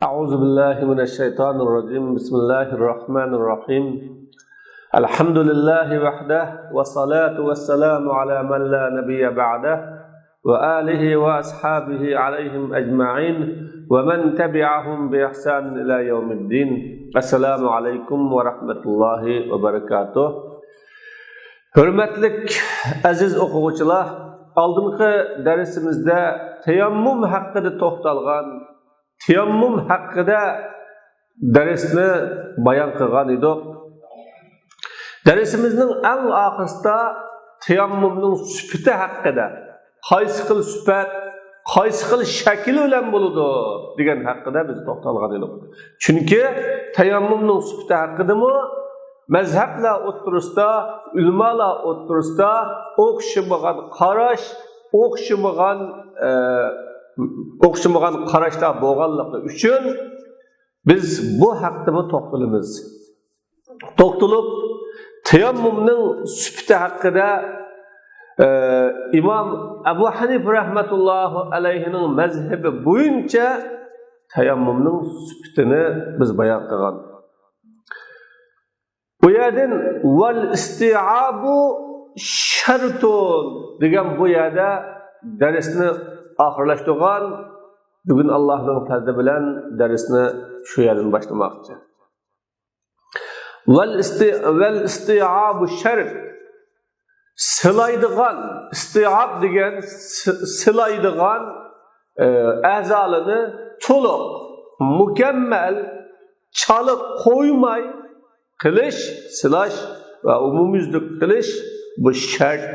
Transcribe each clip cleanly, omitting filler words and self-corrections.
أعوذ بالله من الشيطان الرجيم بسم الله الرحمن الرحيم الحمد لله وحده والصلاة والسلام على من لا نبي بعده وآله وأصحابه عليهم أجمعين ومن تبعهم بإحسان إلى يوم الدين السلام عليكم ورحمة الله وبركاته. Hürmetlik aziz o'quvchilar, oldingi darsimizda tayammum haqida to'xtalgan, tayammum haqida darsni bayon qilgan edik. Darsimizning eng oxirida tayammumning sifati haqida, qaysi xil sifat, qaysi xil shakl bilan bo'ladi degan haqida biz to'xtalgan edik. Chunki tayammumning sifati haqidami mazhablar o'ttirishda, ulamalar o'ttirishda o'xshamagan qarash, o'xshamagan qarashlar bo'lganligi uchun biz bu haqda to'xtalamiz. To'xtalib, tayammumning sifati haqida İmam Abu Hanife rahmetullahu alayhining mazhabi bo'yicha tayammumning sifatini biz bayon qilgan. Bu yerden vel isti'abu şartun degan bu yerda dersni oxirlashtirgan. Bugun Allohning fazli bilan dersni shu yerdan boshlamoqchi. Vel isti'abu shart silaydigan, isti'ab degan silaydigan a'zolini to'liq, mukammal chalib qo'ymay qilish, silash va umumiylik qilish bu shart.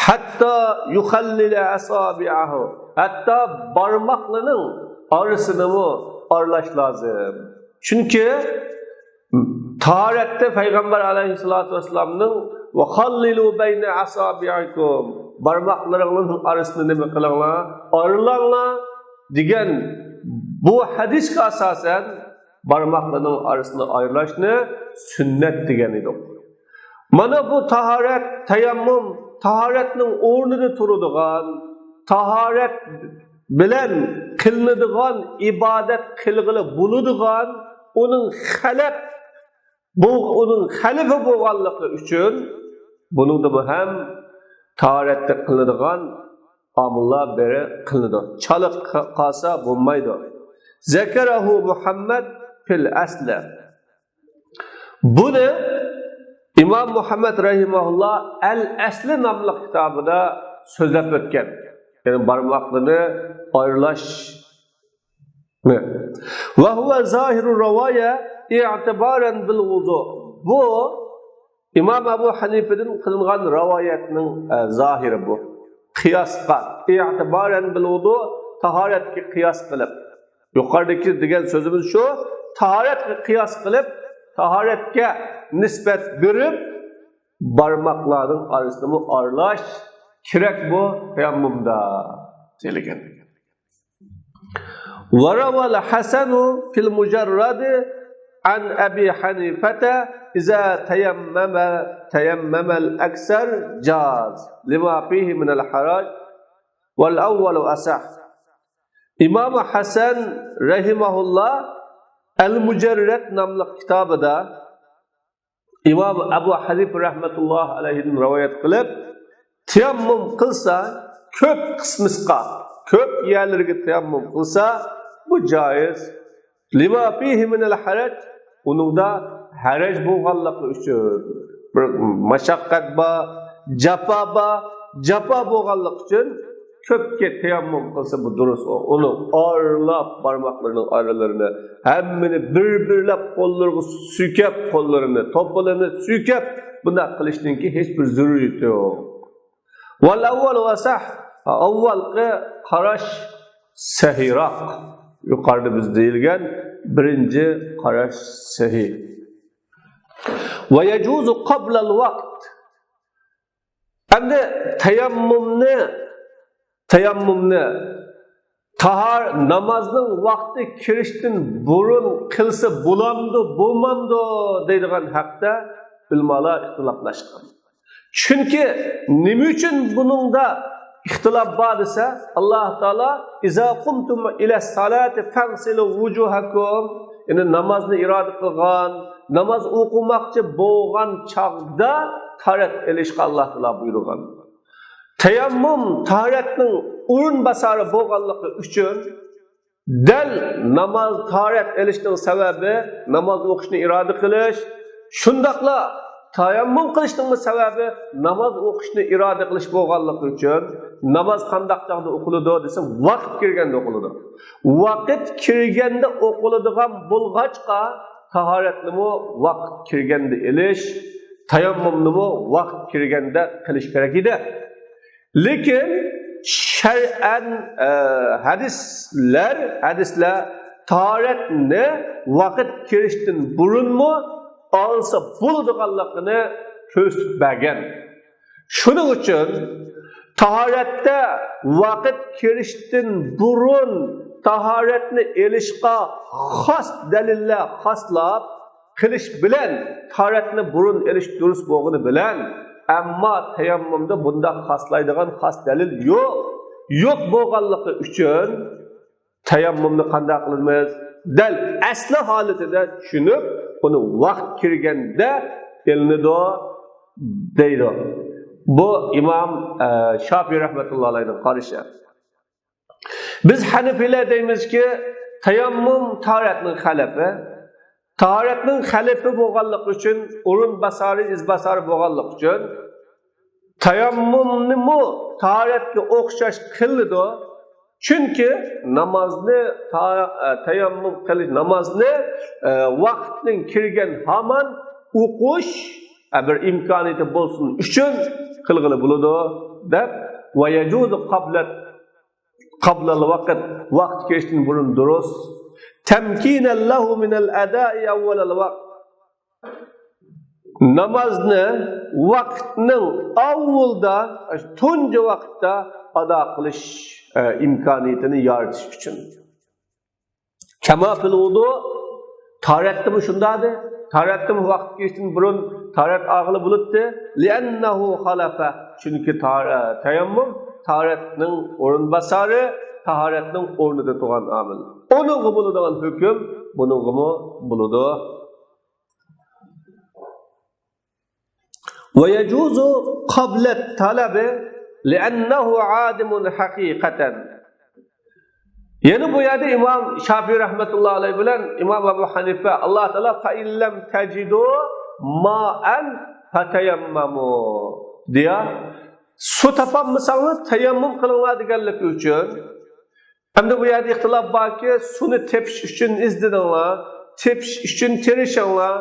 Hatta yukhallila asabi'ahu, hatta barmoqlarning orasini aralash lozim. Chunki tahoratda payg'ambar alayhisolatu vasallamning va khallilu bayna asabi'ikum, barmoqlaringning orasini nima qilinglar, aralanglar degan bu hadisga asosan barmoqlarning arasini ayrılashni sünnet degan edik. Mana bu tahorat, tayammum, tahoratning o'rnida turadigan, tahorat bilan qilinadigan ibodat qilg'ili bo'ladigan, uning xalifa bo'lganligi uchun buningda bu ham tahoratda qilinadigan omillar beri qilinadi. Chaliq qolsa bo'lmaydi. Zakarahu Muhammad fil asla. Bunu İmam Muhammed rahimahullah El-Asli namlı kitabında sözlep ötken. Yani barmaklarını ayrılaş. Ve huve zahiru ravaya i'tibaren bil vudu. Bu İmam Ebu Hanife'nin kılıngan ravayetinin zahiri bu. Kıyasqa. İ'tibaren bil vudu. Taharetki kıyas kılıp. Yukarıdaki degan sözümüz şu, taharetga qiyas qilib, taharetga nisbat berib, barmoqlarning orasini aralash kerak bu tayammumda deyilgan. Wa rawal Hasanu fil mujarrad an Abi Hanifata iza tayammama al-aksar jaz lima fihi min al-haraj wal awwal asah. İmam Hasan rahimahullah El-Mucerret namlı kitabında İmam Ebu Hanife rahmetullah aleyhinin rivayet kılıp tayammum kılsa köp kısmısqa, köp yerlerine tayammum kılsa bu caiz. Lima fihi minel harac, onun da harac bo'lganligi uchun, bir mashaqqat ba, japa bo'lganligi uchun köpke tayammum kılsa bu durus o. Onu arlap parmaklarının aralarını, hemmini birbirlep kollarını sükep kollarını, toplarını sükep bunda kılıştığın ki hiçbir zürriyeti yok. Vel evvel ve sah, evvelki karaş sehirak. Yukarıda biz deyilgen birinci karaş sehih. Ve yecuzu qablal vakt. Hem de tayammumni namazning vaqti kirishdan burun qilsa bo'lamdi, bo'lmamdi deydigan haqda ulamalar ixtiloflashgan. Chunki nima uchun buningda ixtilof bor desa, Alloh taolo iza qumtum ila salati fansilu wujuhakum, ya'ni namozni iroda qilgan, namoz o'qimoqchi bo'lgan chog'da tahorat olishga Alloh taolo buyurgan. Tayammum tahoratning o'rin bosari bo'lganligi uchun dal namoz tahorat olishning sababi namoz o'qishni iroda qilish, shundaqla tayammum qilishning sababi namoz o'qishni iroda qilish bo'lganligi uchun namoz qanday chog'da o'qiladi desa, vaqt kirganda o'qiladi. Vaqt kirganda o'qiladigan bo'lg'achqa tahoratni vaqt kirganda elish, tayammumni vaqt kirganda qilish kerak edi. Lekin shar'an hadislar tahoratni vaqt kirishdan burunmi olsa bo'ladiganligini ko'rsatmagan. Shuning uchun tahoratda vaqt kirishdan burun tahoratni elishga xos dalillar xoslab qilish bilan tahoratni burun elish durust bo'lgani bilan, ammo tayammumda bunda xoslaydigan xos dalil yo'q bo'lganligi uchun tayammumni qanday qilamiz? Dal asli holatida tushunib, uni vaqt kirganda elinadi deydi. Bu İmam Şafii rahmetullohi alayhining qarashi. Biz Hanifilar deymizki, tayammum tahoratning xalifi. Tahoratning xalifi bo'lganligi uchun, o'rin basari, iz basari bo'lganligi uchun tayammumni tahoratga o'xshash qiladi. Chunki namozni tayammum qilish, namozni vaqtning kirgan hamon o'qish bir imkoniyati bo'lsin uchun qilg'ili bo'ladi deb va yajuzu qabla al-vaqt, vaqt kirishdan burun durust tamkinan lahu min al-ada'i awwal al-vaqt, namozni vaqtning avvalda, tunji vaqtda ado qilish imkoniyatini yaratish uchun. Kama fil wudu, tahoratda bu shundadi. Tahoratda vaqt kirishdan burun tahorat og'ili bo'libdi. Li'annahu xalafa, chunki tayammum tahoratning o'rin basari, tahoratning o'rnida turgan omil. Uningga bo'ladigan hukm buningga bo'ladi. Va yajuzu qabla talabi li'annahu 'adimun haqiqatan. Yani bu yerda İmam Şafii rahmetullohi alayhi bilan İmam Abu Hanife Alloh taolo fa illam tajidu ma'an fatayammamu deya su topolmasangiz tayammum qilinglar deganligi uchun. Hamda bu yerda ixtilof borki, suvni tepish uchun izdidinglar, tepish uchun tirishinglar,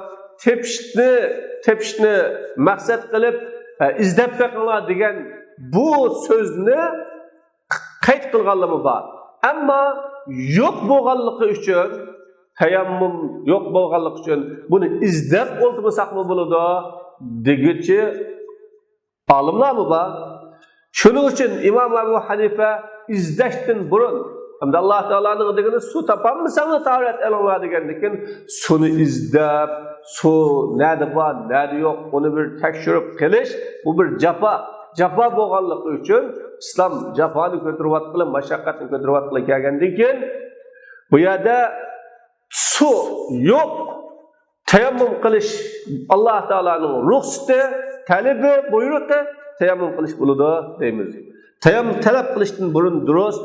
tepishni maqsad qilib izdab beqinglar degan bu so'zni qayd qilganligi bor. Ammo yo'q bo'lganligi uchun, tayammum yo'q bo'lganligi uchun buni izdab o'ltirmasaqmi bo'ladi degichi olimlarmi bor. Shuning uchun Imom Abu Hanifa izdashdan burun, hamda Alloh taolaning degani suv topolmasangiz tahorat olinglar degandan suvni izdab, suv nada bor, nada yo'q, uni bir tekshirib qilish, bu bir jafo bo'lganligi uchun İslam jafoni ko'taryapti, mashaqqatni ko'taryapti kelgandan keyin bu yerda suv yo'q, tayammum qilish Alloh taolaning ruxsati, talabi, buyrug'i tayammum qilish bo'ladi deymiz. Tayammum talab qilishdan burun durust,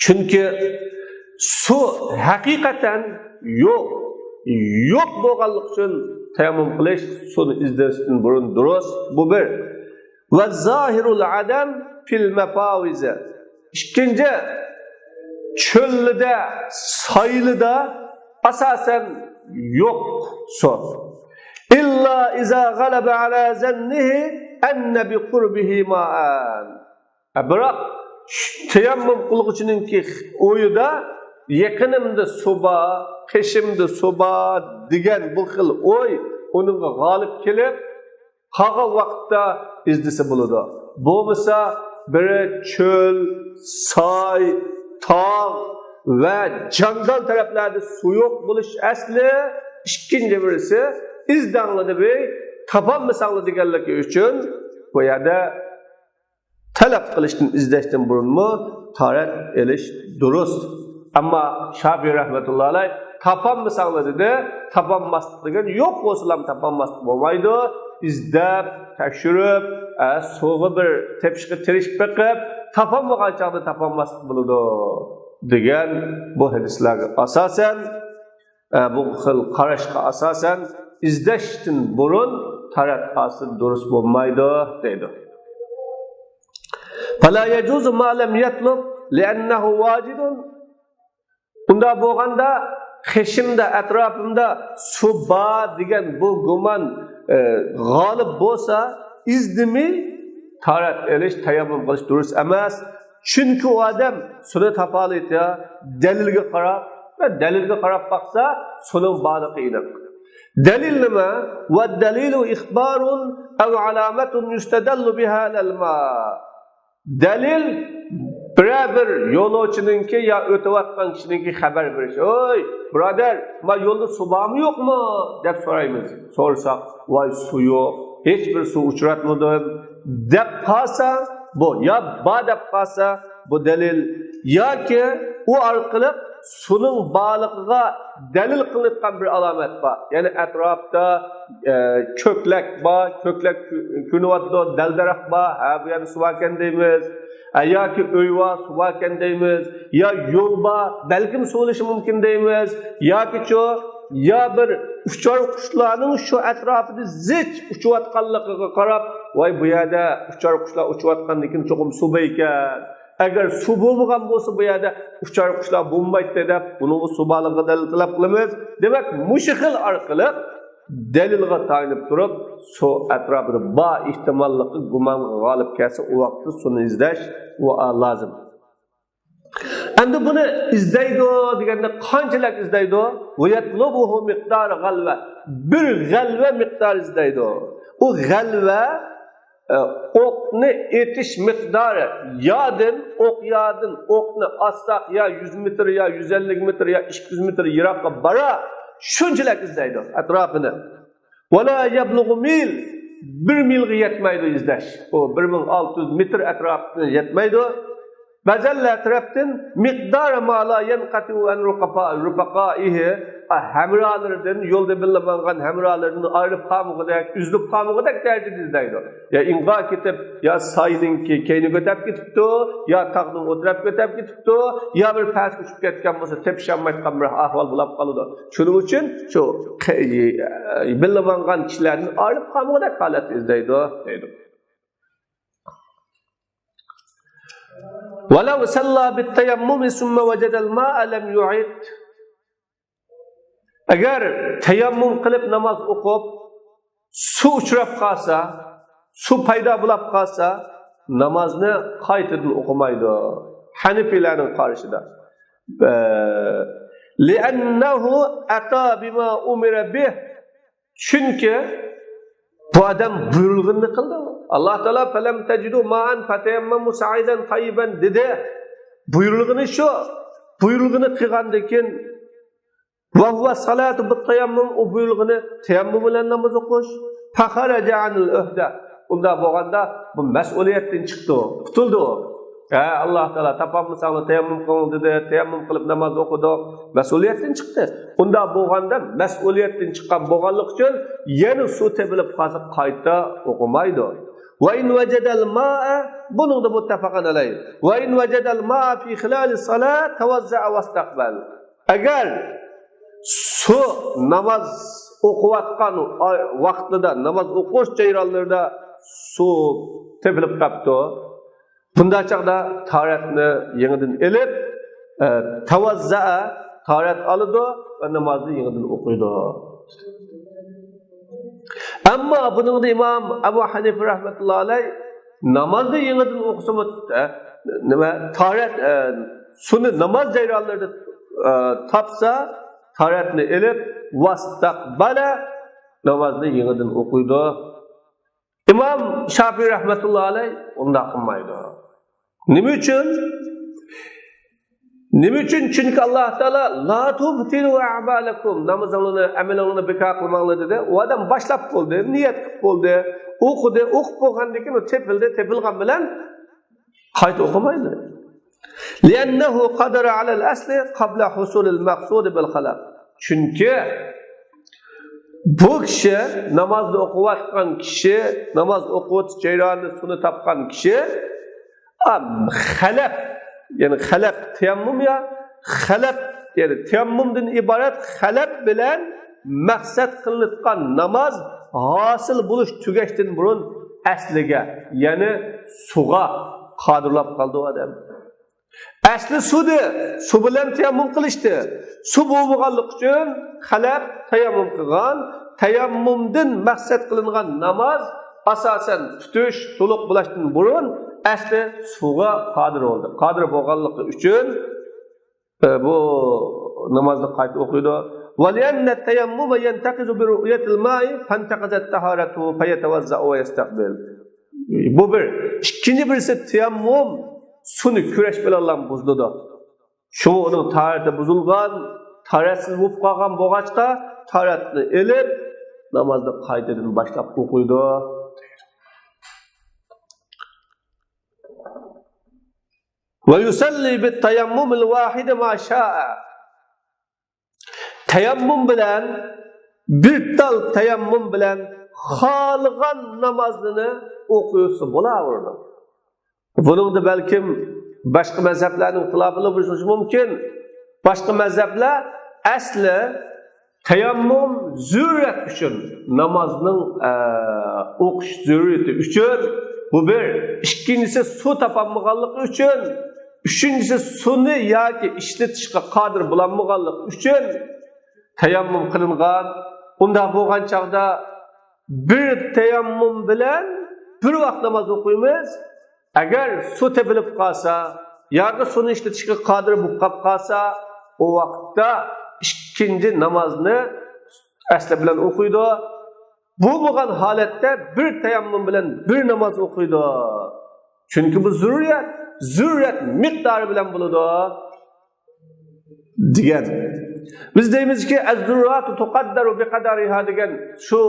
chunki suv haqiqatan yo'q bo'lganligi uchun tayammum qilish, suvni izlashdan burun durust. Bu bir. Ve zahirul adam fil mefavize. İkinci, çöllüde, sayılıda asasen yok su. İlla iza galebe ala zennihi enne bi kurbihi ma'an. Bırak, tayammum kılgıcınınki oyuda yakınımda suba, peşimde suba digen bu xil oy onunla galip kelip qağa vaqtda izdisi bo'ladi. Bo'lmasa biri çöl, say, tağ ve jangal taraflarda su yo'q bo'lish asli, ikkinchi birisi izdanladi bey, topolmasanglar deganligi uchun bu yerda talab qilishdan izlashdan burunmi tahorat elish durust. Ammo Shafiy rahmatullohi alayh topolmasanglar dedi, topolmaslik degan yo'q bo'lsalam topolmaslik bo'lmaydi. İzdab, tekshirib, so'g'i bir tepishga tirishib beqib, topolmagan chog'da topolmaslik bo'ladi degan bu hadislarga asosan, bu xil qarashga asosan izlashdan burun tahorat hosil durust bo'lmaydi deydi. Fala yajuzu ma lam yatlub li'annahu wajidun. Unda bo'lganda qishimda atrofimda suv bor degan bu gumon g'olib bo'lsa, izdimi tahorat elish, tayammum qilish durust emas. Chunki u odam suni topolaydi, dalilga qarab baqsa, suning borligi aniq. Dalil nima? Va dalilu ikhbarun aw alamatun yustadallu biha al-ma. Dalil bir yo'lovchininki yo o'tayotgan kishiniki xabar berish. Oy, birodar, ma yo'lda suv bormi yo'qmi deb so'raymiz. So'rsak, voy suv yo'q, hech bir suv uchratmadim deb qolsa, bu yo ba deb qolsa, bu dalil yoki u orqali suvning borligiga dalil qilingan bir alomat bor. Ya'ni atrofda ko'klak bor, ko'klak kunyapti, dal-daraxt bor, ha bu yerda suv ekan deymiz. Yoki uyva suv ekan deymiz, yo yo'l bor, balkim suv bo'lishi mumkin deymiz, yoki ya bir uchar qushlarning shu atrofida zich uchayotganligiga qarab, voy bu yerda uchar qushlar uchayotgandan keyin cho'qim suv ekan. Agar suv bo'lmagan bo'lsa bu yerda uchar qushlar bo'lmaydi deb, uni suv borligiga dalil talab qilamiz. Demak, mushu xil orqali dalilga tayanib turib, suv atrofida bor ehtimollikni gumon g'olib kelsa, u vaqtda suvni izlash lozim. Endi buni izlaydi deganda qanchalik izlaydi? Vayatlubuhu miqdar g'alva. Bir g'alva miqdor izlaydi. U g'alva o'qni etish miqdori o'qni assak ya 100 metr ya 150 metr ya 200 metr yiroqqa bora shunchalik izlaydi atrofini. Wala yablughu mil. 1 milga yetmaydi izlash. O 1600 metr atrofini yetmaydi. Ba'zanlar tarafdan miqdor ma la yanqati an rufaqaihi hamralardan yo'lda bilinmagan hamralardan ayrılib qolmagudek, üzlüb qolmagudek darajada izlaydi. Ya inqa ketib, ya sayninki keyni ko'tab ketibdi, ya tog'ning o'tirab ko'tab ketibdi, ya bir past uchib ketgan bo'lsa, tepshanmayotgan bir ahvol bo'lib qoladi. Shuning uchun shu bilinmagan kishilardan ayrılib qolmagudek holatda izlaydi deydi. ولو صلى بالتيمم ثم وجد الماء لم يعد. Agar tayammum qilib namoz o'qib, suv uchrab qolsa, suv paydo bo'lib qolsa, namozni qaytadan o'qimaydi. Hanifiylarning qarashida. Li'annahu ata bima umira bih. Chunki bu odam buyruqni qildi. Allah Teala falam tajidu ma'an fatayammamu sa'idan tayyiban dedi. Buyruğunu şu. Buyruğunu qilgandan keyin va huwa salatu bit-tayammum, o buyruğunu tayammum bilan namoz o'qish. Fakharaja anil uhda. Unda bo'lganda bu mas'uliyatdan chiqdi, qutuldi. Allah Teala topolmasanglar tayammum qil dedi, tayammum qilib namoz o'qidi, mas'uliyatdan chiqdi. Unda bo'lganda mas'uliyatdan chiqqan bo'lganlik uchun yana suv tepilib qolsa qayta o'qimaydi. Ve in vecedel ma'a, bunun da muttefakın alayhi. Ve in vecedel ma'a fi hilali salat tevazza'a vastaqbal. Eğer su namaz okuvatkan vaktida, namaz okuş ceyranlarında su tepilip kaptı. Bunda çağda taharetini yeniden elip, tevazza'a taharet alıdı ve namazı yeniden okuydu. Ama bunun da İmam Ebu Hanife rahmetullahi aleyh namazda yeniden okusa mı taharet sunu namaz ceyranlarında tapsa taharetini elip vastakbala namazda yeniden okuydu. İmam Şafii rahmetullahi aleyh onu da kılmaydı. Nime için? Nime için? Çünkü Allah Teala la tubtilu a'malakum, namazlarını, amellerini bekar kılmalı dedi. O adam başlap oldu, niyet oldu, okudu, okup olgandan keyin tepildi, tepilgan bilen Qayta o'qimaydi. Li'annahu qadara 'ala al-asli qabla husul al-maqsud bil khalaq. Chunki bu kishi namozni o'qiyotgan kishi, namoz o'qiyotgan jarayonida suni topgan kishi xalaq, ya'ni xalaq tayammum ya, xalaq yani tayammumdan iborat xalaq bilan maqsad qilingan namoz hosil bo'lish tugashdan burun asliga, ya'ni suvga qodirlab qoldi odam. Asli suvdi, suv bilan tayammum qilishdi. Suv bo'lganlik uchun xalaq tayammum qilgan, tayammumdan maqsad qilingan namoz asosan tutish, to'liq bo'lishdan burun asli suvga qodir bo'ldi. Qodir bo'lganligi uchun bu namozni qayta o'qiydi. وَلِأَنَّ التَّيَمُّمَ يَنْتَقِضُ بِرُؤْيَةِ الْمَاءِ فَانْتَقَضَتْ طَهَارَتُهُ فَيَتَوَضَّأُ وَيَسْتَقْبِلُ. Bu bir. İkinci birisi tayammum suni kurash bilan buzdi. Şu onun taharati buzulgan, taharatsiz bo'lib qolgan bo'lg'achqa taharatni elib namozni qaytadan boshlab o'qiydi. وَيُصَلِّي بِالتَّيَمُّمِ الْوَاحِدِ مَا شَاءَ. Tayammum bilan bir tal tayammum bilan xohlagan namozini o'qiysa bo'laveradi. Buningda balkim boshqa mazhablarning ixtilofini bo'lishi mumkin. Boshqa mazhablar asli tayammum zurriyat uchun, namozning o'qish zurriyati uchun, bu bir. Ikkinchisi suv topolmaganligi uchun, uchinchisi suvni yoki ishlatishga qodir bo'lmaganligi uchun tayammum qilingan. Unda bo'lgan chaqda bir tayammum bilan bir vaqt namoz o'qiymiz. Agar suv tepilib qolsa yoki suvni ishlatishga qodir bo'lib qolsa, o vaqtda ikkinchi namozni asli bilan o'qiydi. Bu bo'lgan holatda bir tayammum bilan bir namoz o'qiydi. Chunki bu zurriyat miqdori bilan bo'ladi degan. Biz deymizki az-zurratu tuqaddaru biqadariha degan shu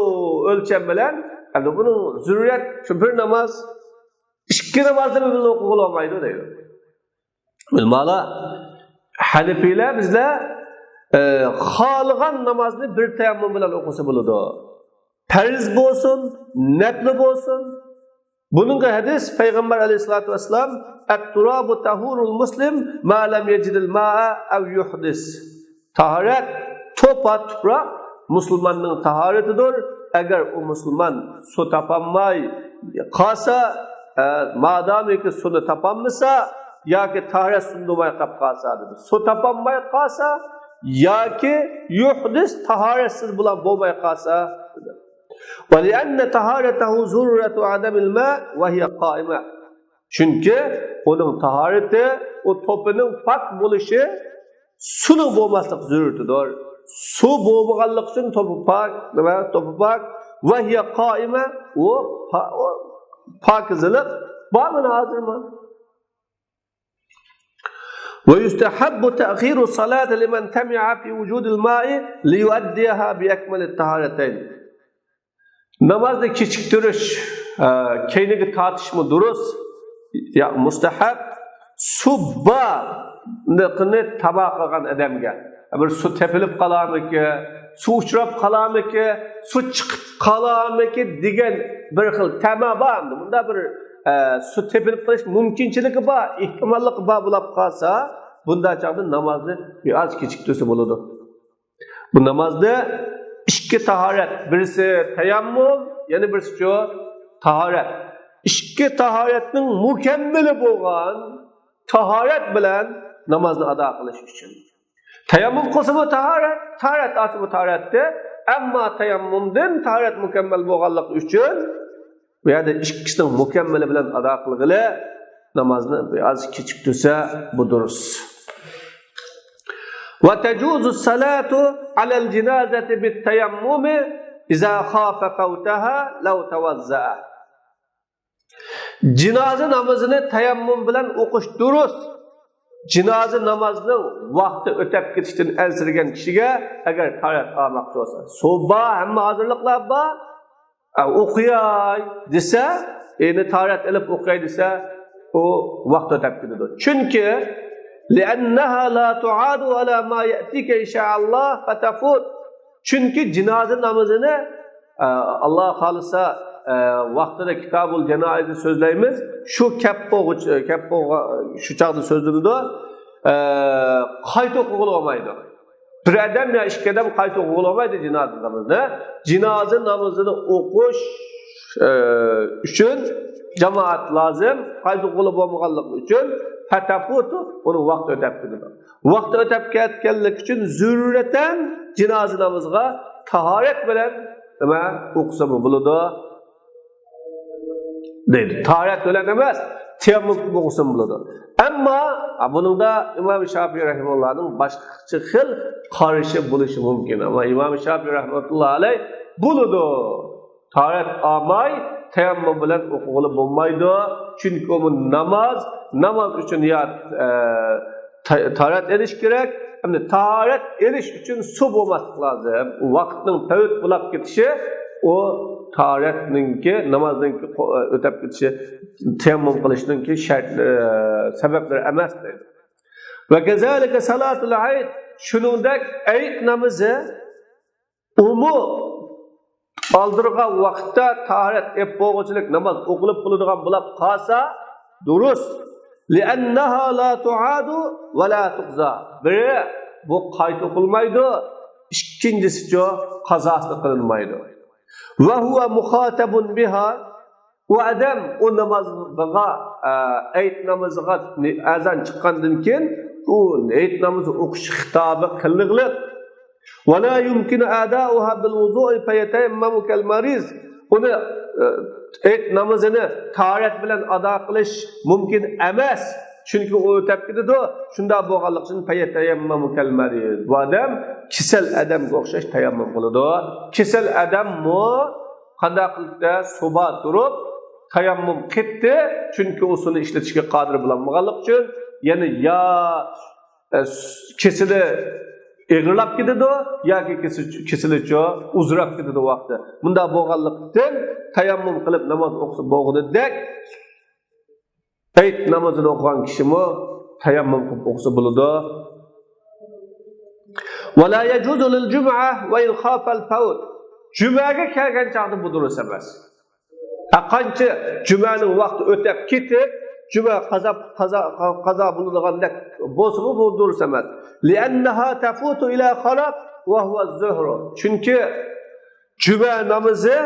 o'lcham bilan, endi buni zurriyat shu bir namoz ikki namozni birga o'qiy olmaydi deydi. Bilmala Hanifiylar bizlar xohlagan namozni bir tayammum bilan o'qisa bo'ladi. Farz bo'lsin, nafl bo'lsin. Buningga hadis Payg'ambar alayhisolatu vasallam at-turabu tahurul muslim ma lam yajidil ma'a aw yuhdis. Taharet topa tuproq musulmonning tahoratidir. Agar o musulmon su topolmay qolsa, madamiki suvni topolmasa yoki tahorat sundumay qolib qolsa dedi. Su topolmay qolsa yoki yuhdis tahoratsiz bilan bo'lmay qolsa dedi. وَلِأَنَّ طَهَارَتَهُ زُرُّرَةُ عَدَمِ الْمَاءِ وَهِيَ قَائِمَةٌ. Çünkü onun tahareti, o topunun pak buluşu sulu bo'lmaslik zururatidir. Su bo'lmaganlik uchun to'pi pak va hiya qoima, o pokizlik bormi hozirmi? Ve yustahabbu ta'khiru salati liman tami'a fi wujudil ma'i liyuaddiha bi akmalit taharatayn. Namozni kechiktirish, keyingi tortishmi durust ya mustahab? Subba niqni taba qilgan odamga bir suv tepilib qolarmiki, suv uchrab qolarmiki, suv chiqib qolarmiki degan bir xil tama bor. Bunda bir suv tepilib qolish mumkinchiligi bor, ehtimolligi bor bo'lib qolsa, bunda chaqda namozni biroz kechiktirsa bo'ladi. Bu namozda ikki tahorat, birisi tayammum, yana birisi shu tahorat. Ikki tahoratning mukammali bo'lgan tahorat bilan namozni ado qilish uchun. Tayammum qilsa bu tahorat asli bu tahoratda, ammo tayammumdan tahorat mukammal bo'lganligi uchun bu yerda ikkisining mukammali bilan ado qilg'ili namozni biroz kechiktirsa bu durust. Wa tajuzu as-salatu 'ala al-janazati bit-tayammum idza khafa fawtaha law tawazza'a. Jinoza namozini tayammum bilan o'qish durust. Jinoza namozining vaqti o'tib ketishdan ansirgan kishiga agar tahorat olmoqchi bo'lsa, suba hamma hozirliklar bor, o'qiyay desa, endi tahorat olib o'qiyay desa, o vaqt o'tib ketadi. Chunki li'annaha la tu'adu ala ma ya'tika inshaalloh fatafut. Chunki jinoza namozini Alloh xolisa vaqtida Kitobul Janoizda so'zlaymiz. Shu kappo'g'a shu chaqda so'zlanadi. Qayta o'qilib olmaydi. Bir adam ya ikki adam qayta o'qilib olmaydi jinoza namozini. Jinoza namozini o'qish uchun jamoat lozim. Qayta o'qilib olmaganligi uchun fatafutu uni vaqt o'tib ketadi. Vaqt o'tib ketganlik uchun zurratan jinoza namoziga tahorat bilan nima o'qisa bo'ladi deydi. Tahorat bilan emas, tayammum o'qisa bo'ladi. Ammo buningda Imom Shofiy rahimahullohning boshqa xil qarashi bo'lishi mumkin. Ammo Imom Shofiy rahmatullohi alayh bo'ladi. Tahorat olmay tayammum bilan o'qilib bo'lmaydi. Chunki bu namoz uchun ya tahorat edish kerak. Hamda tahorat edish uchun suv bo'lmaslik lozim. Vaqtning tavit bo'lib ketishi o tahoratninki namozninki o'tib ketishi tayammum qilishninki sabablari emas deydi. Va kazalika salatul Eid shuningdek Eid namozi oldirgan vaqtda tahorat ep bo'g'chilik namoz o'qilib bo'ladigan bo'lib qolsa durust. Li'annaha la tu'adu va la tuqza. Biri bu qayta o'qilmaydi, ikkinchisi qazosi qilinmaydi. Va huwa muxatabun biha u adam o namozga Eid namoziga azan chiqqandan keyin u Eid namozi o'qish xitobi qilinliq. Va la yumkinu ada'uha bil wudu'i fayatayammamu kal mariz. Uni Eid namozini tahorat bilan ado qilish mumkin emas. Chunki u o'tib ketadi. Shunda bo'lganlik uchun fayatayammamu kal mariz. Bu odam kasal odamga o'xshash tayammum qiladi. Kasal odammi qanday qilibdi? Suba turib tayammum qildi. Chunki u suni ishlatishga qodir bo'lmaganlik uchun, ya'ni ya kesili eg'irlab ketadi yoki kesilichi uzrab ketadi vaqti. Bunda bo'lganlikdan tayammum qilib namoz o'qisa bo'lg'idek Eid namozini o'qigan kishimi tayammum qilib o'qisa bo'ladi. Va la yajuzu lil jum'a va in khafa al fawt. Jumaga kelgan chaqda bu durust emas. Qancha jumaning vaqti o'tib ketib, juma qazo bo'ladigandak bo'lsa bu durust emas. Li'annaha tafutu ila khalaq va huwa az-zuhr. Chunki juma namozi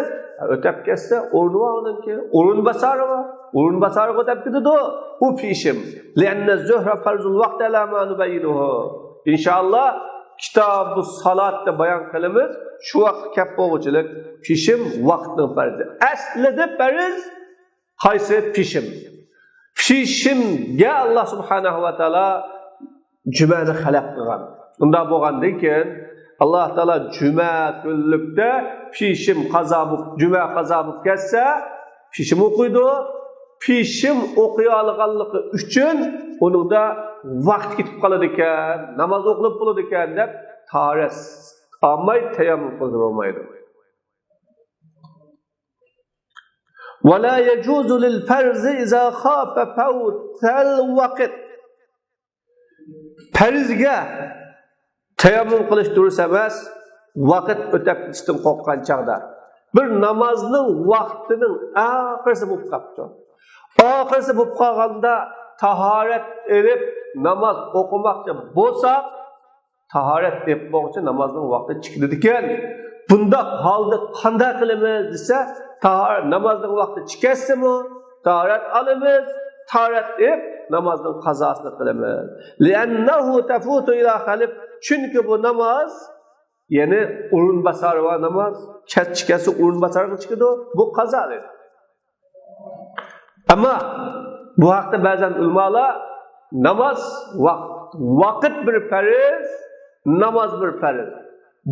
o'tib ketsa, o'rin basari o'tib ketadi. U pishim. Li'anna az-zuhra farzul vaqt ala ma nubayyinuhu. Inshaalloh kitob-u salatda bayon qilamiz. Shu vaqt kappo'g'chilik pishim vaqtning farzi. Aslida farz qaysi pishim? Pishimga Alloh subhanahu va taolo jumani xalq qilgan. Unda bo'lgandan keyin Alloh taolo juma kunlikda pishim juma qazo bo'lib ketsa, pishim o'qiydi. Pishim o'qiy olganligi uchun uningda vaqt ketib qoladi ekan, namoz o'qilib bo'ladi ekan deb tahorat olmay tayammum qilib bo'lmaydi. Va la yajuzu lil farzi iza khafa fawtal vaqt. Farzga tayammum qilish durust emas, vaqt o'tib ketishdan qo'rqqan chaqda. Bir namozning vaqtining oxirisi bo'lib qolibdi. Oxirisi bo'lib qolganda tahorat edib namoz o'qimoqchi bo'lsa, tahorat deb bo'g'chi namozning vaqti chiqdi ekan. Bunda holda qanday qilamiz desa, namozning vaqti chiqasimi, tahorat olamiz, tahorat deb namozning qazosini qilamiz. Li'annahu tafutu ila khalif. Chunki bu namoz, ya'ni o'rin basar va namoz, chiqasi o'rin basarga chiqadi, bu qazo dedi. Ama bu haqda ba'zan ulamolar namoz vaqt bir farz, namoz bir farz.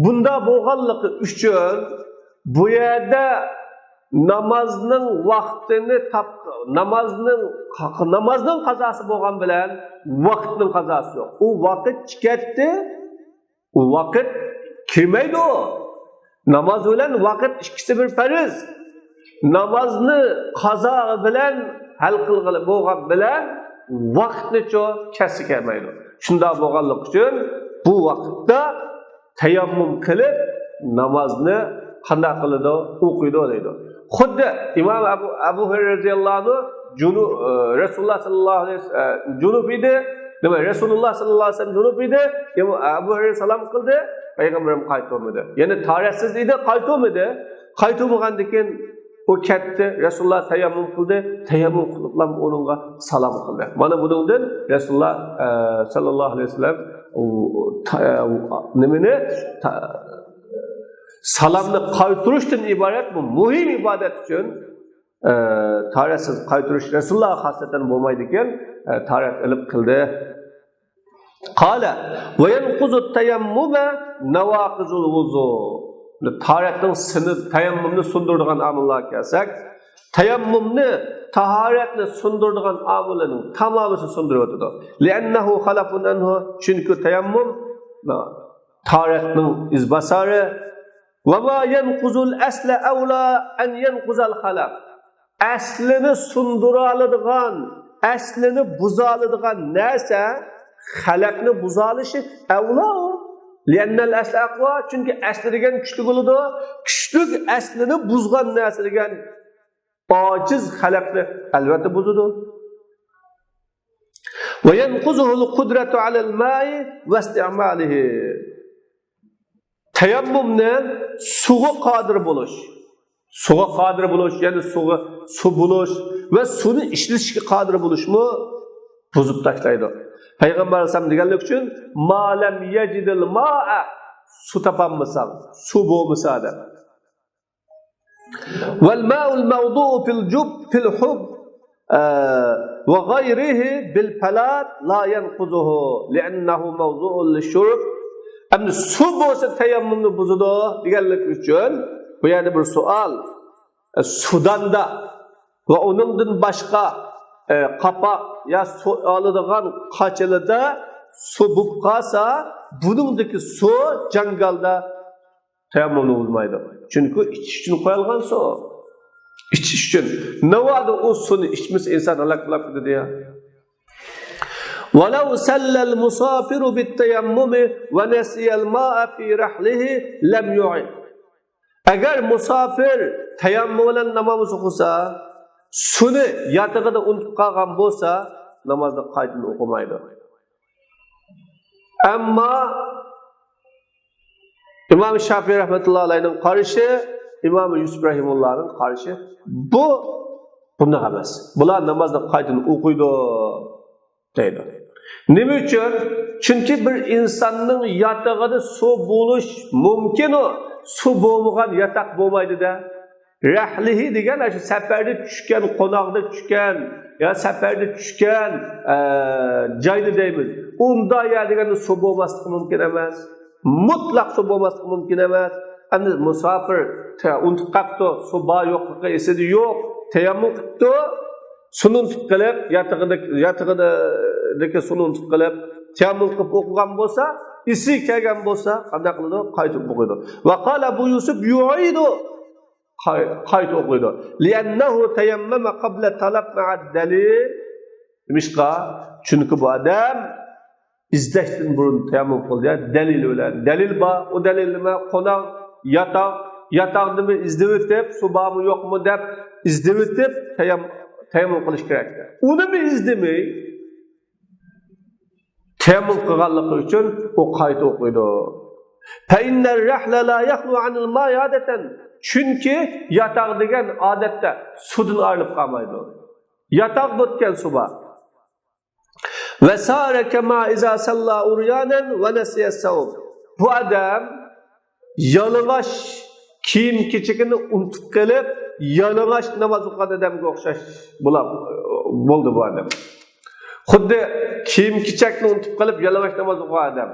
Bunda bo'lganligi uchun bu yerda namozning vaqtini namozning qazosi bo'lgan bilan vaqtning qazosi yo'q. U vaqt chiqadi, u vaqt kirmaydi. Namoz bilan vaqt ikkisi bir farz. Namozni qazo bilan hal qilg'ili bo'lgan bilan vaqtni kesib kelmaydi. Shunda bo'lganlik uchun bu vaqtda tayammum qilib namozni qanday qiladi, o'qiydi deydi. Xuddi Imom Abu Hurayra radhiyallohu anhu Rasululloh sallallohu alayhi vasallam junub edi. Nima Rasululloh sallallohu alayhi vasallam junub edi. Abu Hurayra salom qildi, payg'ambarim qaytmadi. Ya'ni tarixsiz edi, qaytmadi. Qaytmagandan keyin o ketdi, Rasululloh tayammum qildi, tayammum qilib uningga salom qildi. Mana bundan Rasululloh sallallohu alayhi vasallam nimani salamni qaytirishdan iborat bu muhim ibodat uchun tarixsiz qaytirish Rasululloh xosatan bo'lmaydi ekan, tarix ilib qildi. Qala va yanquzu tayammuma nawaqizul wuzu. Taharatning sini tayammumni sundiradigan amillar kelsak, tayammumni taharatni sundiradigan amilning tamomini sundirib o'tadi. Li'annahu khalafun anhu, chunki tayammum taharatning izbasari va ma yanquzul asla awla an yanquzal khalaf. Aslini sundiradigan, aslini buzadigan narsa xalaqni buzalishi avlo. Li'annal asl aqwa, çünkü asli degan kuchli bo'ladi. Kuchlik aslini buzgan narsa degan ojiz xalaqni albatta buzadi. Va yanquzuhu al-qudratu 'ala al-ma'i va isti'malihi. Tayammumni suga qodir bo'lish. Suga qodir bo'lish, ya'ni su bo'lish va suvni ishlatishga qodir bo'lishmi buzib tashlaydi. Peygamber Aleyhisselam deganlik uchun ma'lam yajidil ma'a, su topolmasam, su bo'lmasa da. Val ma'ul mawdu'u fil jub fil hub va g'ayrihi bil falat la yanquzuhu li'annahu mawdu'un lishurb. Endi su bo'lsa tayammumni buzadi deganlik uchun bu yerda bir savol. Sudanda va uningdan boshqa qapak ya su aladigan qaçılıda su bo'lib qolsa, buningdagi su jangalda tayammumni buzmaydi. Chunki ichish uchun qo'yilgan su. İçish uchun. Navada o suvni ichmasa inson halok bo'ladi deya. Walau sallal musafiru bit-tayammumi wa nasiya al-ma'a fi rahlihi lam yu'id. Agar musafir tayammum bilan namoz o'qisa, suni yatag'ida unutib qolgan bo'lsa, namozni qaytadan o'qimaydi. Ammo Imom Shafiy rahmatullohi alayhining qarishi, Imom Yusuf rahimullohning qarishi bunday emas. Bular namozni qaytadan o'qiydi deydi. Nima uchun? Chunki bir insonning yatag'ida suv bo'lish mumkin, su bo'lmagan yataq bo'lmaydi-da. Rahlihi degan shu safarda tushgan, qo'noqda tushgan, ya safarda tushgan joyda deymiz. Unda ya deganda suv bo'lmasligi mumkin emas. Mutlaq suv bo'lmasligi mumkin emas. Endi musofir unutib qolibdi, suv bor yo'qligi esida yo'q, tayammum qilibdi, suvni unutib qilib, yatag'idagi suvni unutib qilib, tayammum qilib o'qigan bo'lsa, esi kelgan bo'lsa, qanday qiladi? Qaytib o'qiydi. Va qala bu Yusuf yu'idu, qayta o'qiydi. Li'annahu tayammama qabla talab ma'a dalil. Mishqa, chunki bu odam izdashdan burun tayammum qildi, dalil bilan. Dalil bor, o dalil nima? Qo'noq, yatoqni izlab o'tib, suv bormi yo'qmi deb izlab o'tib tayammum qilish kerak. Uni izlamay tayammum qilganligi uchun u qayta o'qiydi. Fa innar rahla la yakhlu 'anil ma'i adatan. Chunki yatoq degan odatda suvdan ayrilib qolmaydi. Yatoq botgan suv bor. Va sara kama iza salla uryanan va nasiya sawb. Bu odam yalang'och kiyim kechigini unutib qilib, yalang'och namoz o'qigan odamga o'xshash bo'ldi bu odam. Xuddi kiyim kechakni unutib qilib, yalang'och namoz o'qigan odam.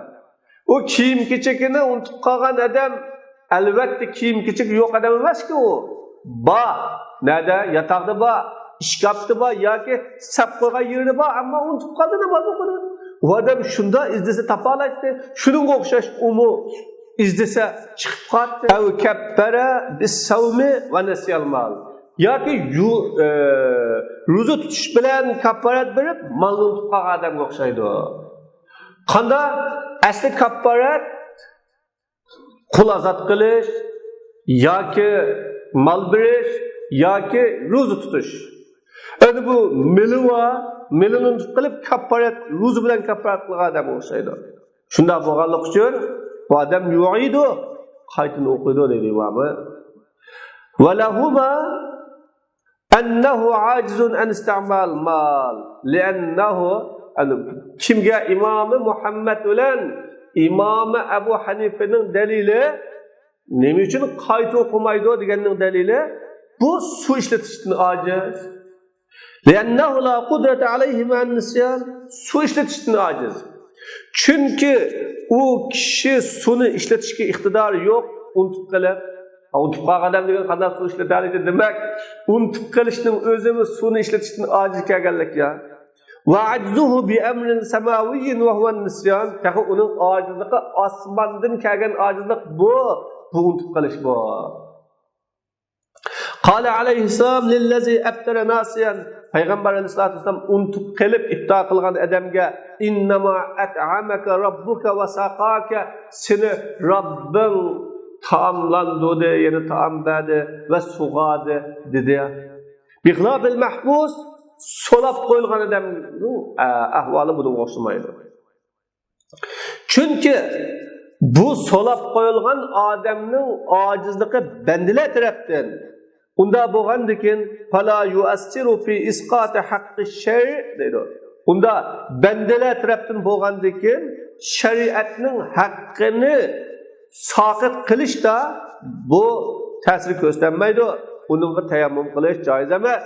O kiyim kechagini unutib qolgan odam albatta kiyim kechak yo'q odam emas-ku u. Bor, nada yatoqda bor, ishkapda bor yoki sap qo'ygan yerida bor, ammo unutib qoldi namoz o'qidi. U odam shunda izdasa topa oladi. Shunga o'xshash umu izdasa chiqib qoldi. Aw kaffara bis-sawmi va nasiyal mal. yoki ro'za tutish bilan kafforat berib molni unutib qolgan odamga o'xshaydi. Qanda asli kafforat qul ozod qilish yoki mol berish yoki ro'za tutish. Endi bu milni unutib qilib kafforat ro'za bilan kafforat qilgan odamga o'xshaydi. Shunda bo'lganlik uchun bu odam yu'idu qaytini o'qiydi deydi imomı. Valahuma annahu ajizun an isti'mal mal li'annahu kimga imomı Muhammad bilan imomı Abu Hanifa'ning dalili nima uchun qayta o'qimaydi deganning dalili bu su ishlatishdan ojiz. Li'annahu la qudrata alayhi ma'an nisyan su ishlatishdan ojiz. Chunki u kishi suvni ishlatishga iqtidori yo'q, unutib qilib, unutib qolgan odam degan qanday suv ishlatadi demak, unutib qilishning o'zimi suvni ishlatishdan ojiz kelganlik ya. Va ajzuhu bi amrin samawiyyin wa huwa an-nisyan. Taqa uning ojizligi osmondan kelgan ojizlik bu unutib qilish bu. Qala alayhissalam lillazi aftara nasiyan. Payg'ambar alayhisolatu vasallam unutib qilib iftor qilgan odamga innama at'amaka robbuka va saqaka seni Robbing taomlandodi, ya'ni taom berdi va sug'adi dedi. Biqlobil mahbus so'lab qo'yilgan odamning ahvoli bunga o'xshamaydi. Chunki bu so'lab qo'yilgan odamning ojizligi bandalar tarafdan unda bo'lgandikin fala yu'assiru fi isqati haqqi shar' deydi. Unda bandalar tarafdan bo'lgandikin shariatning haqqini soqit qilishda bu ta'sir ko'rsatmaydi. Uningga tayammum qilish joiz emas.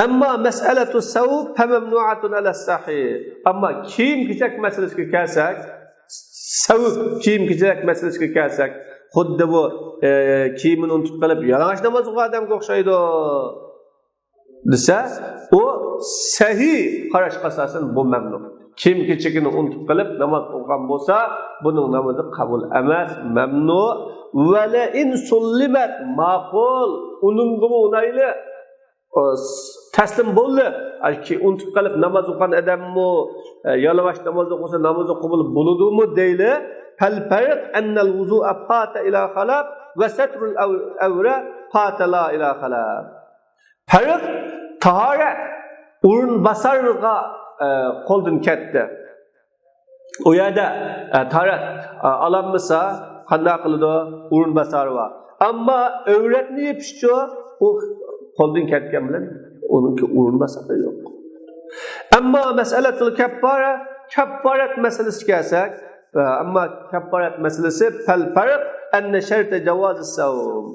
Amma mas'alatu savb fa mamnu'atun ala sahih. Amma kiyim-kechak masalasiga kelsak, savb kiyim-kechak masalasiga kelsak, xuddi bu kiyimini unutib qilib yalang'och namoz o'qigan odamga o'xshaydi desa, u sahih qarashga asosan bu mamnu. Kiyim-kechagini unutib qilib namoz o'qigan bo'lsa, buning namozi qabul emas, mamnu. Va la in sullimat maqul uningga unayli taslim bo'ldi. Ki unutib qilib namoz o'qigan odammi yalang'och namoz o'qisa namozi qabul bo'ludimi deyli. Fal farq anna al-wudu'a fata ila khalab va satru al-awra fata la ila khalab. Farq tahorat o'rin basarga qo'ldan ketdi. U yerda tahorat olamasa qanday qiladi? O'rin basari bor. Ammo avratni yepishchi u qo'ldan ketgan bilan uningki o'rin basari yo'q. Ammo masalatul kaffara kafforat masalasiga kelsak, amma kafforat masalasi fal farq anna sharta javoz as-sawm.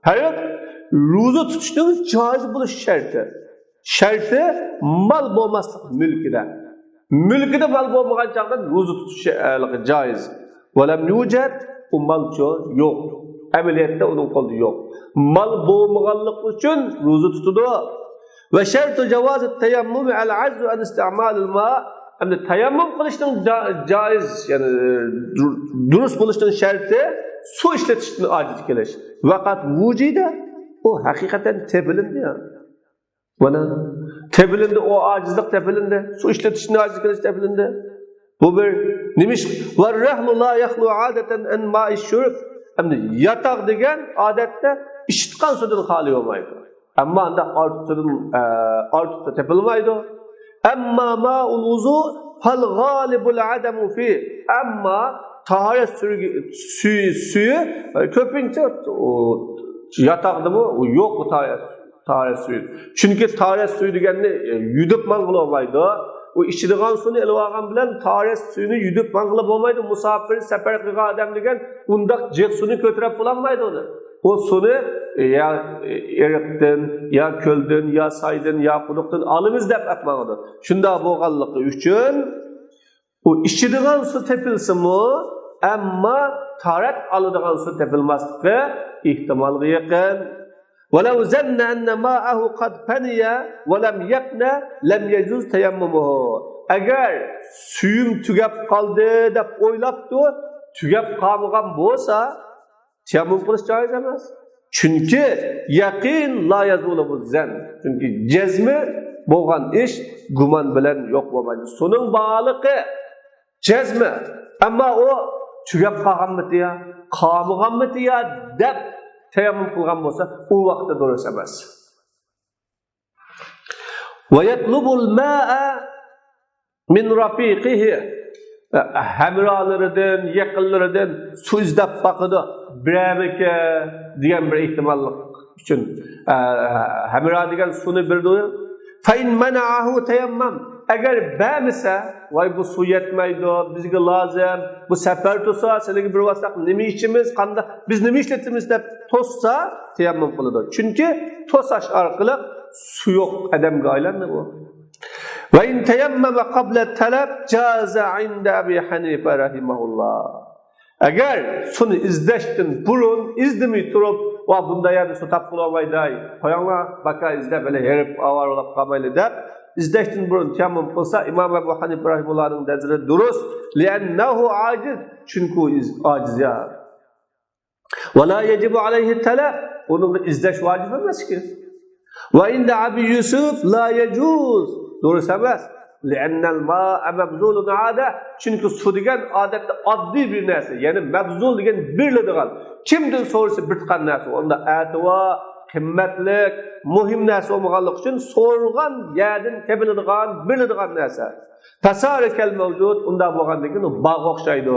Farq ro'za tutishning joiz bo'lish sharti. Sharti mal bo'lmaslik mulkida. Mulkida mal bo'lmagan chaqda ro'za tutish joiz. Valam yujad malcho yo'q. Amaliyotda uning qo'lida yo'q. Mal bo'lmaganlik uchun ro'za tutadi. Va shartu javoz at-tayammum al-'azz an isti'mal al-ma. Endi tayammum qilishning joiz, ya'ni durust bo'lishning sharti suv ishlatishdan ojiz kelish. Vaqat vujida u haqiqatan tepilindi. Mana tepilindi, o ojizlik tepilindi, suv ishlatishdan ojiz kelish tepilindi. Bu bir nimish va rahlu la yakhlu adatan an ma'i shurb. Endi yataq degan odatda ishitgan suvdan xoli bo'lmaydi. Ammo unda ortiqcha tepilmaydi. Amma ma'ul wuzu fal ghalibul adamu fi. Amma tahorat suyu ko'pincha yataqdimi u yo'q bu tahorat suyu. Chunki tahorat suyu deganda yudib mang'ila olmaydi. O ichadigan suvni ilib olgan bilan tahorat suyini yudib mang'ila bo'lmaydi. Musofir safar qilgan odam degan undaq jiq suvni ko'tarib bo'lmaydi uni. O suvni ya eriqdan, ya ko'ldan, ya soydan, ya quduqdan olamiz deb aytmag'idi. Shunda bo'lganligi uchun u ichadigan suv tepilsimi, ammo tahorat oladigan suv tepilmasligi ehtimolga yaqin. ولو ظن أن ماءه قد فني ولم يفنى لم يجوز تيممه. Agar suyum tugab qoldi deb o'ylabdi, tugab qolmagan bo'lsa, Teyemmüm qilish joiz emas. Chunki yaqin la yazulu zan. Chunki jazmi bo'lgan ish gumon bilan yo'q bo'lmaydi. Suning bog'liqi jazmi. Ammo u tugab qolganmidi ya, qolmaganmidi ya deb teyemmüm qilgan bo'lsa, u vaqtda durust emas. Va yatlubul ma'a min rafiqihi. Hamrolaridan, yaqinlaridan su izlab baqidi. Biramika degan bir ehtimollik uchun hamro degan suvni berdi. Fa in mana'ahu tayammam. Agar bamisa, voy bu suv yetmaydi, bizga lozim, bu safar to'sa, sizlarga bir vaqt nima ichimiz, qanday biz nima ishlatamiz deb to'ssa, tayammum qiladi. Chunki to'sash orqali su yo'q odamga aylandi bu. Va in tayammama qabla talab jaza 'inda Abi Hanifa rahimahullah. Agar suni izlashdan burun izdimay turib, va bunda yerda su topib olmayday, qo'yinglar, baka izlab bilan herib avarlab qolmaydi deb izlashdan burun tayammum qilsa, Imom Abu Hanifa rahimahullohning nazarida durust, li'annahu ajiz, chunki ajiz ya. Va la yajibu alayhi talab, uni izlash vojib emas ki. Va inda Abi Yusuf la yajuz, durust emas. Li'annal ma'a mabzulun 'ada, chunki su degan odatda oddiy bir narsa, ya'ni mabzul degan beriladigan, kimdan so'rasa bitgan narsa, unda atva qimmatlik, muhim narsa bo'lganligi uchun so'rgan yerdan tepiladigan, beriladigan narsa. Tasarikal mavjud, unda bo'lgandan keyin bog' o'xshaydi.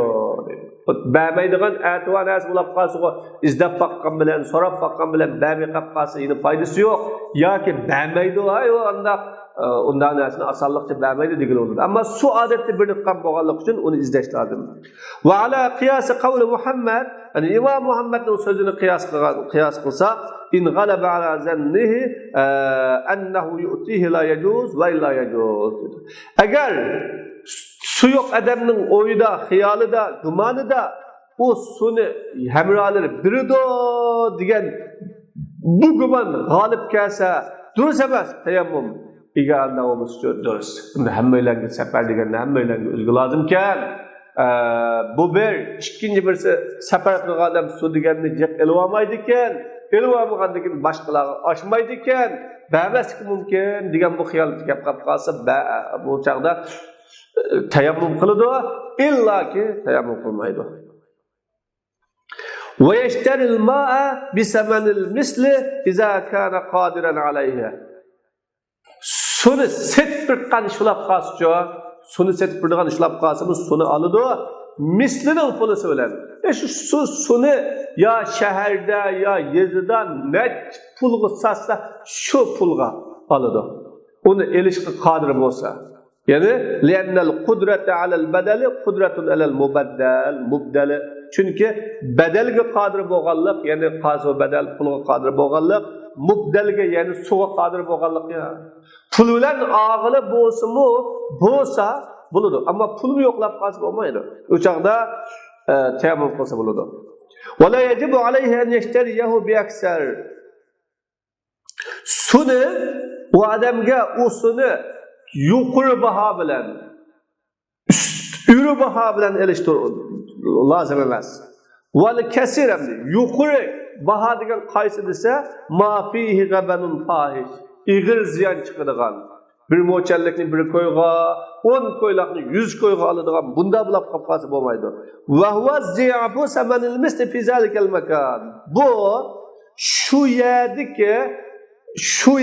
Ba'maydigan atva narsa bo'lib qolsa, izlab baqqan bilan, so'rab baqqan bilan ba'may qolib qolsa, yine foydasi yo'q. Yoki ba'maydi, unda undan narsani osonlikcha ba'maydi degan bo'ladi. Ammo su odatda bir qilib bo'lganligi uchun uni izlash lozim. Va ala qiyasi qavli Muhammad, ya'ni Imom Muhammadning so'zini qiyos qilsa, in g'alaba ala zannihi annahu yu'tihi la yajuz va illa yajuz. Agar su yo'q odamning o'yida, xiyolida, gumonida u suni hamrolar birido degan bu gumon g'olib kelsa, durust emas tayammum. İganda olmuş durust. Şimdi hammalarga safar deganda hammalarga o'zga lozimkan. Bu bir ikkinchi birisi safar qilgan odam suv deganni jeb elib olmaydi ekan. Elib olmagandan keyin boshqalarga oshmaydi ekan. Ba'masligi mumkin degan bu xiyol gap qolib qolsa, bu chaqda tayammum qiladi, illaki tayammum qilmaydi. Ve yashtaril ma'a bi samanil misli iza kana qadiran alayha. Suni settirgan ishlab qolsa, suni settirgan ishlab qolsa, bu suni oladi, mislining pulisi bilan. Shu suni ya shaharda ya yezidan net pulga satsa, shu pulga oladi. Uni elishga qodir bo'lsa. Ya'ni li'annal qudratu 'alal badali qudratun 'alal mubdal. Chunki badalga qodir bo'lganlik, ya'ni qazo badal pulga qodir bo'lganlik, mubdalga ya'ni suvga qodir bo'lganlik ya. Pul bilan og'ili bo'lsa-mu, bo'lsa bo'ladi. Ammo pul yo'qlab qolsa bo'lmaydi. O chaqda tayammum qilsa bo'ladi. Va la yajibu alayhi an yashtariyahu bi aksar. Suni u odamga usuni yuqori baho bilan, uri baho bilan elishtir lozim emas. Val kasiram, yuqori baho degan qaysi desa, ma fihi gabanun fahish, ig'ir ziyon chiqadigan. Bir mo'challikni bir ko'yga, 10 ko'ylakni 100 ko'yga oladigan, bunda bulab qolib qolsa bo'lmaydi. Va huwa zi'abu samanil misli fi zalikal makan. Bu shu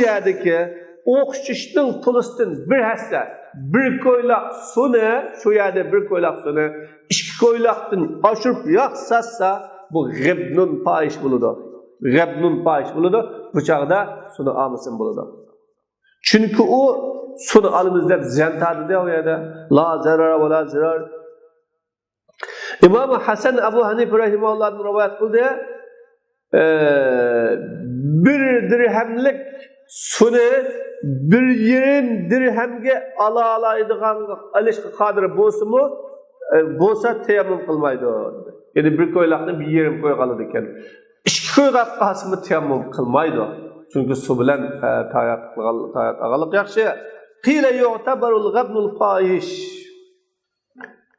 yerdagi o'qishishning pulidan bir hassa, bir ko'ylak suni, shu yerda bir ko'ylak suni, 2 ko'ylakdan oshirib yoqsasa, bu g'ibnun fahish bo'ladi. G'ibnun fahish bo'ladi. Bu chaqda suni olmasin bo'ladi. Chunki u suni olimizda ziyon tadida o yerda la zarar va la zirar. Imom Hasan Abu Hanifa rahimahullohdan rivoyat qildi. Bir dirhamlik suni 1,5 dirhamga olaydigan alishga qodir bo'lsa-mu, bo'lsa tayammum qilmaydi. Ya'ni bir ko'ylakni 1,5 ko'y qoladi ekan. 2 ko'yga qasmi tayammum qilmaydi. Çünkü su bilan tayyat ağalık yaxshi. Qila yu'tabarul ghabnul fahish.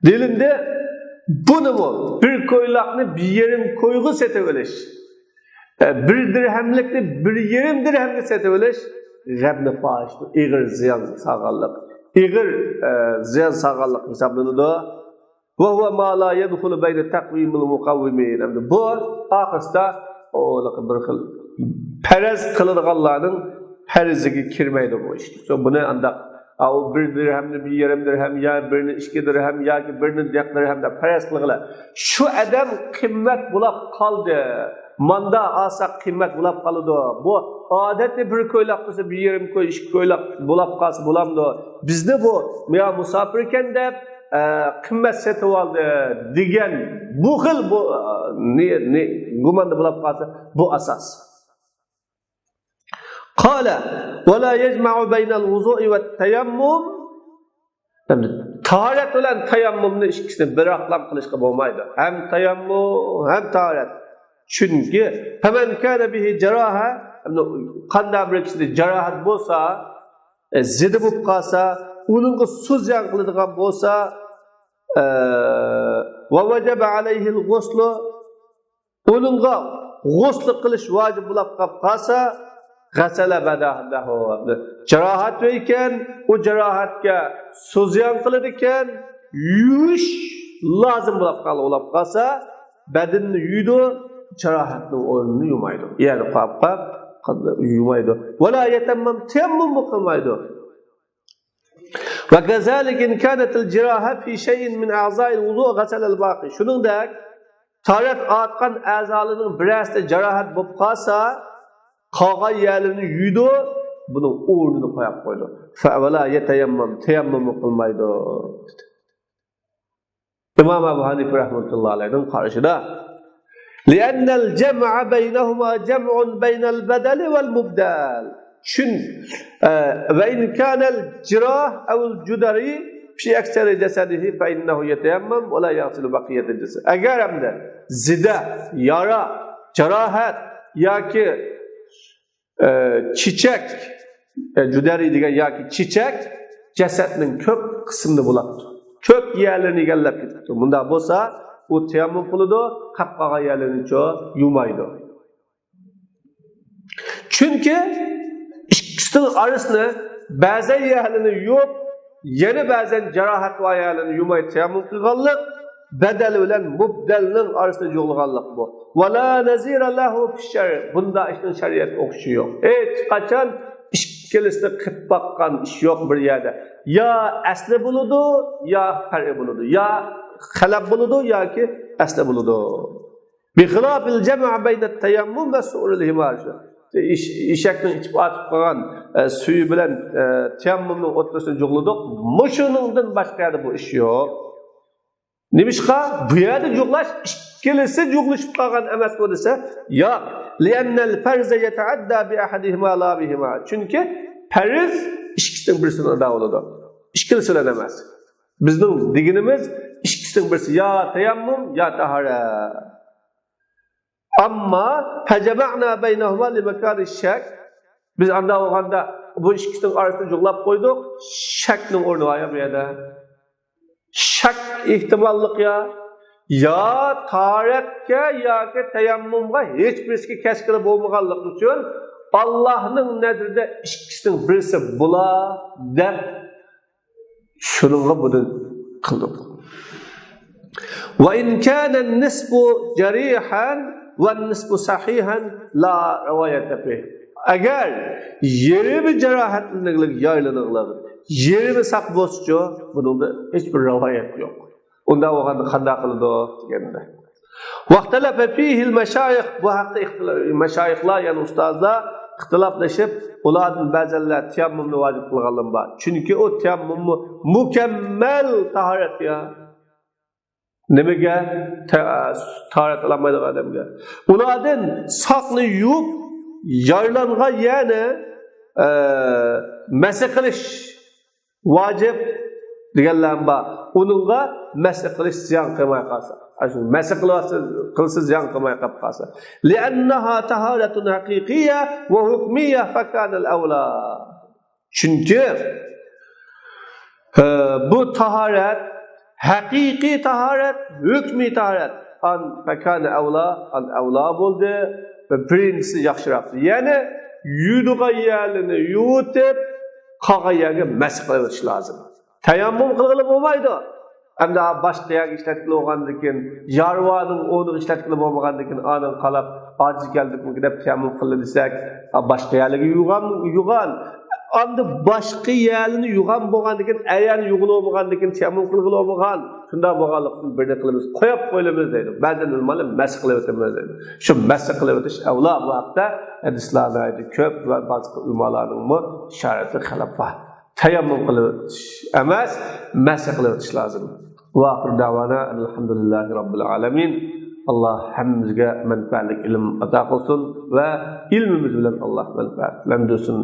Dilinde Bunu mu? Bir koylakni bir yerim koygu seteveliş. Bir dirhemlikni bir yerim dirhemli seteveliş. G'abni fahish, ig'ir ziyon sağallık. Ig'ir ziyon sağallık hesablanıdı. Ve huve ma la yedhulu beyne takvimil mukavvimin. Bu ahirda o bir xil perez kılınğanlarning periziga kirmaydi bu iş. So buni anda o bir dirhemni bir yerim dirhem ya birini iki dirhem ya ki birini yak dirhemde perez kılgılar. Şu adam kıymet bulap kaldı. Manda asa kıymet bulap kalıdı. Bu adetli bir koylak kısa bir yerim koy, iki koylak bulap kalsı bulamdı. Bizde bu ya musafirken de kıymet setip aldı digen bu xil bu gumanda bulap kalsı bu asas. Qala ve la yecma'u beynel vuzu'i ve teyammum. Taharet bilen teyammumni ikisini bir aqlam qilishga bo'lmaydi. Hem teyammum hem taharet. Çünkü hemen kana bihi jaraha, qanday bir kishida jarohat bo'lsa, zidi bo'lib qolsa, uningga suv ziyon qiladigan bo'lsa, va vajaba alayhi al-ghusl, uningga g'usl qilish vojib bo'lib qolsa, g'asala badahu. Jarohat ekan, o jarohatga suv ziyon qiladi ekan, yuvish lozim bo'lib qolsa, badanni yuydi, jarohatning o'rnini yumaydi. Ya'ni qap yumaydi. Va la yatammam tayammum qilmaydi. Ve kazalik in kanat al-jiraha fi shay'in min a'za'il wudu' ghasala al-baqi. Shuningdek, taharet atgan a'zolarning birasida jarohat bo'lib qolsa, qolgan yerlarini yuydi, buning o'rnini qo'yib qo'ydi. Fa la yatayammam tayammum qilmaydi. İmam Ebu Hanife rahmetullahi alayhi'nin qarashida لأن الجمع بينهما جمع بين البدل والمبدل. Çün ve in kana al-jirah ev al-judari fi aksari cesedihi fe innehu yeteyemmem ve la yasilu bakiyete cesed. Eğer hem de zide, yara, cerahat ya ki çiçek, judari degan ya ki çiçek cesetinin köp kısmını bulaptı. Köp yerlerini egallab ketibdi. Bunda bo'lsa u tayammum qiladi, qapqaga yerlerini yumaydi. Çünkü ikisinin arasını bazen yerlerini yuyup, yeni bazen cerahat ve yerlerini yumayı tayammum qilganlik, bedeli bilen mubdelinin arasında yo'qlaganlik bu. Ve la nazira lahu fi şer'. Bunda işin şeriat o'qishi yo'q. Hech qachon ikkilisini qilib baqqan ish yo'q bir yerde. Ya asli buludu, ya far'i buludu. Ya xalab buludu, ya ki asli buludu. Bi xilafil cem' beyne tayammum ve su'ul himar. İşekning içip atıp qolgan suyu bilan tayammumning o'rtasini yo'qladik. Mushunindan boshqa yerda bu ish yo'q. Nimishqa bu yerda yo'qlash ikkilisi yo'qlashib qolgan emas bu desa, yo'q. Li'annal farz yeta'adda bi ahadihima la bihima. Çünkü farz ikkisining birisini ado bo'ladi. Ikkilisi bilan emas. Bizning deganimiz ikkisining birisi ya tayammum ya taharat. Amma hajaba'na baynahuma li makani shak. Biz anda olganda bu ikkisining orasini yo'qlab qo'ydik. Shakning o'rni var bu yerda. Shak ehtimollik ya taharatga yoki tayammumga hech birisi kashkili bo'lmaganligi uchun Allah'ning nazarida ikkisining birisi bo'la deb shuningga buni qildik. Ve in kana an-nisbu jarihan ve an-nisbu sahihan la rivayet fih. Agar yeri bir jarohatlilik yaylanıqlar, yeri bir saq bo'lsa, buningda hech bir rivoyat yo'q. Unda o'g'anda qanday qildi deganda. Vaqtalafa fihi al-mashayikh, bu haqda mashayiklar yani ustozlar ixtiloflashib, ularning ba'zilar tayammumni vojib qilganlar bor. Chunki o tayammumni mukammal tahorat ya. Nimaga tahorat qilmaydigan odamga? Ulardan saqni yuvib, yaylangan yana masa qilish vojib deganlar bor. Uningga masa qilish ziyon qilmay qolsa. Aşın masa qilsa ziyon qilmay qolsa. Li'annaha taharatun haqiqiyya ve hukmiyya fakana al-awla. Çünkü bu taharat haqiqiy tahorat, hukmiy tahorat an fakana avla bo'ldi va birinchisi yaxshiroq. Ya'ni yudigan yerni yutib, qolgan yerga masx qilib o'tish lozim. Tayammum qilg'ili bo'lmaydi. Hamda boshqa yerga ishlatkili bo'lgandan keyin, jarvoning o'rni ishlatkili bo'lmagandan keyin aning qalab ojiz keldikmi deb tayammum qildi desak, boshqa yerga yugan. Anda boshqa yerni yugan bo'lgandan keyin, ayani yug'ilib bo'lgandan keyin tayammum qilg'ili bo'lgan. Shunda bo'lganlikni birni qilamiz, qo'yib qo'yamiz deydi. Ba'zan nimani masx qilib o'tamiz deydi. Shu masx qilib o'tish avlo bu haqda hadislarda ko'p va boshqa ulamolarning isharati xilaf bor. Tayammum qilib o'tish emas, masx qilib o'tish lozim. Va oxir davona alhamdulillahi robbil alamin. Allah hammamizga manfaatli ilm ato qilsin va ilmimiz bilan Allah manfaatlantirsin.